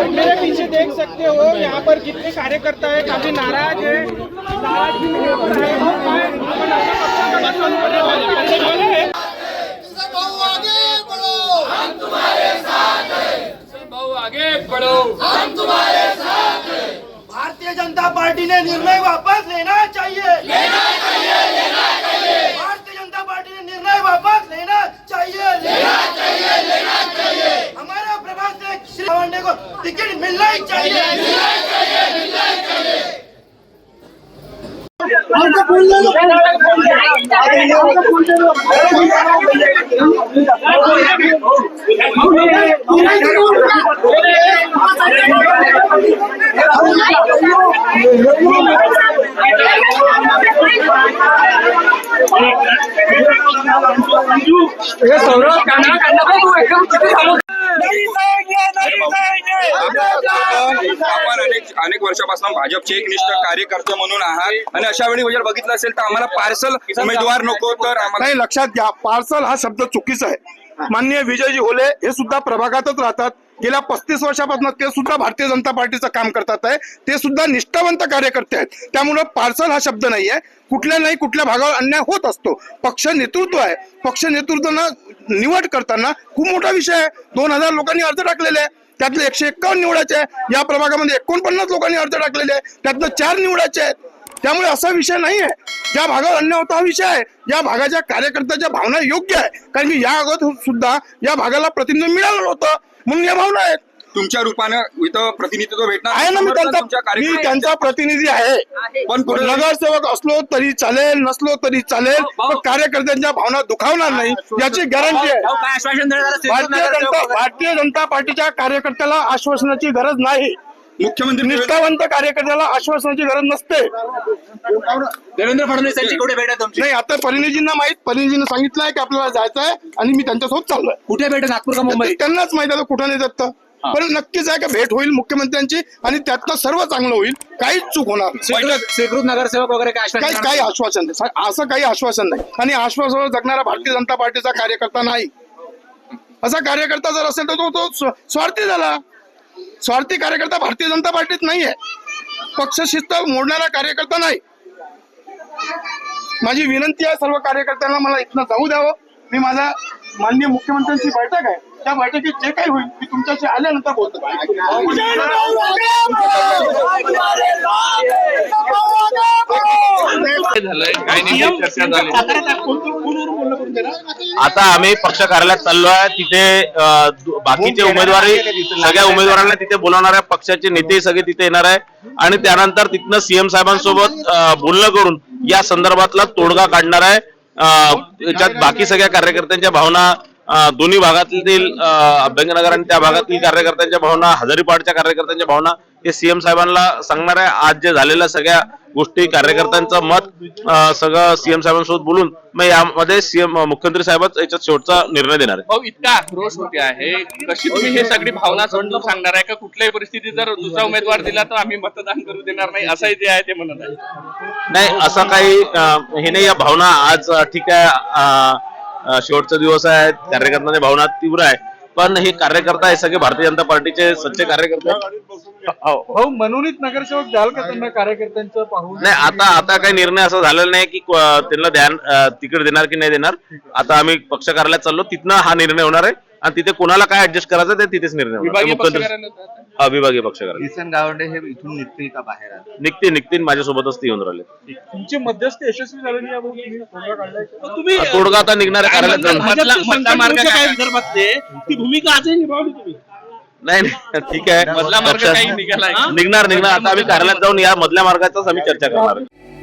मेरे पीछे देख सकते हो यहाँ पर कितने कार्यकर्ता है, काफी नाराज है। आगे बढ़ो, हम तुम्हारे साथ हैं। भारतीय जनता पार्टी ने निर्णय वापस लेना चाहिए, लेना चाहिए, लेना चाहिए। भारतीय जनता पार्टी ने निर्णय वापस लेना चाहिए, लेना चाहिए, लेना चाहिए। हमारे प्रभात से श्री पांडे को टिकट मिलना ही चाहिए, मिलना ही चाहिए, मिलना ही चाहिए। अनेक वर्षापासून भाजपचे एकनिष्ठ कार्यकर्ते म्हणून आहात आणि अशा वेळी जर बघितलं असेल तर आम्हाला पार्सल उमेदवार नको, तर आम्हाला लक्षात घ्या, पार्सल हा शब्द चुकीचा आहे। माननीय विजयजी होले हे सुद्धा प्रभागातच राहतात, गेल्या 35 वर्षापासून ते सुद्धा भारतीय जनता पार्टीचं काम करतात आहे, ते सुद्धा निष्ठावंत कार्यकर्ते आहेत। त्यामुळे पार्सल हा शब्द नाहीये, कुठल्या नाही कुठल्या भागावर अन्याय होत असतो। पक्ष नेतृत्व आहे, पक्ष नेतृत्वानं निवड करताना खूप मोठा विषय आहे। 2000 लोकांनी अर्ज टाकलेले आहे, त्यातले 151 निवडायचे आहे। या प्रभागामध्ये 49 लोकांनी अर्ज टाकलेले आहे, त्यातलं 4 निवडायचे आहेत। त्यामुळे असा विषय नाही आहे ज्या भागावर अन्याय होता हा विषय आहे। या भागाच्या कार्यकर्त्याच्या भावना योग्य आहे, कारण की या अगोदर सुद्धा या भागाला प्रतिनिधित्व मिळालं होतं, म्हणून या भावना आहेत। तुमच्या रूपानं इथं प्रतिनिधित्व भेटणार आहे ना, मी त्यांचा प्रतिनिधी आहे। पण नगरसेवक असलो तरी चालेल, नसलो तरी चालेल, पण कार्यकर्त्यांच्या भावना दुखावणार नाही याची गॅरंटी आहे। भारतीय जनता पार्टीच्या कार्यकर्त्याला आश्वासनाची गरज नाही, मुख्यमंत्री निष्ठावंत कार्यकर्त्याला आश्वासनाची गरज नसते। देवेंद्र फडणवीस यांची कुठे भेट आहे तुमची? नाही, आता परिनिधींना माहित, परिनिधींना सांगितलंय की आपल्याला जायचं आहे आणि मी त्यांच्यासोबत चाललोय। कुठे भेट, नागपूर का मुंबई? त्यांनाच माहित आहे कुठं नाही जात, पण नक्कीच आहे की भेट होईल मुख्यमंत्र्यांची आणि त्यातनं सर्व चांगलं होईल, काहीच चूक होणार नाही। स्वीकृत नगरसेवक वगैरे काही आश्वासन नाही, असं काही आश्वासन नाही। आणि आश्वासनावर जगणारा भारतीय जनता पार्टीचा कार्यकर्ता नाही। असा कार्यकर्ता जर असेल तर तो स्वार्थी झाला। स्वार्थी कार्यकर्ता भारतीय जनता पार्टीत नाहीये, पक्ष शिस्त मोडणारा कार्यकर्ता नाही। माझी विनंती आहे सर्व कार्यकर्त्यांना, मला इथनं जाऊ द्यावं। मी माझा माननीय मुख्यमंत्र्यांची बैठक आहे, त्या बैठकीत जे काही होईल मी तुमच्याशी आल्यानंतर बोलतो। आता आम्ही पक्ष कार्यालयात चाललो आहे, तिथे बाकीचे उमेदवारी सगळ्या उमेदवारांना तिथे बोलवणार आहे, पक्षाचे नेते सगळे तिथे येणार आहे आणि त्यानंतर तिथनं सीएम साहेबांसोबत बोलणं करून या संदर्भातला तोडगा काढणार आहे। याच्यात बाकी सगळ्या कार्यकर्त्यांच्या भावना, दोन्ही भागातील अभ्यंगनगर आणि त्या भागातील कार्यकर्त्यांच्या भावना, हजारीपाडच्या कार्यकर्त्यांच्या भावना हे सीएम साहेबांना सांगणार आहे। आज जे झालेल्या सगळ्या गोष्टी, कार्यकर्त्यांचं मत सगळं सीएम साहेबांसोबत बोलून मग यामध्ये सीएम मुख्यमंत्री साहेबच याच्यात शेवटचा निर्णय देणार आहे। इतका आक्रोश होते आहे, कशी तुम्ही हे सगळी भावना समजून सांगणार आहे का? कुठल्याही परिस्थितीत जर दुसरा उमेदवार दिला तर आम्ही मतदान करू देणार नाही, असंही जे आहे ते म्हणत आहे? नाही, असं काही हे नाही। या भावना आज ठीक आहे, शेवटचा दिवस आहे, कार्यकर्त्यांच्या भावना तीव्र आहे, पण हे कार्यकर्ता हे सगळे भारतीय जनता पार्टीचे सच्चे कार्यकर्ते। हो, म्हणूनच नगरसेवक द्याल का त्यांना कार्यकर्त्यांचं पाहून? नाही, आता काही निर्णय असा झालेला नाही की त्यांना तिकीट देणार की नाही देणार। आता आम्ही पक्ष कार्यालयात चाललो, तिथनं हा निर्णय होणार आहे आणि तिथे कोणाला काय ऍडजस्ट करायचं ते तिथेच निर्णय होणार। विभागीय पक्ष कार्यालय किसन गावंडे हे इथून निघतील का बाहेर? निघतील, माझ्यासोबतच ते येऊन राहिले। तुमची मध्यस्थी यशस्वी झालेली तुम्ही तोडगा आता निघणाऱ्या कार्यालयात भूमिका आजही निभावली तुम्ही? नाही, ठीक आहे, मधला मार्ग काही निघाला निघणार। आता आम्ही कार्यालयात जाऊन या मधल्या मार्गाचाच आम्ही चर्चा करणार आहे।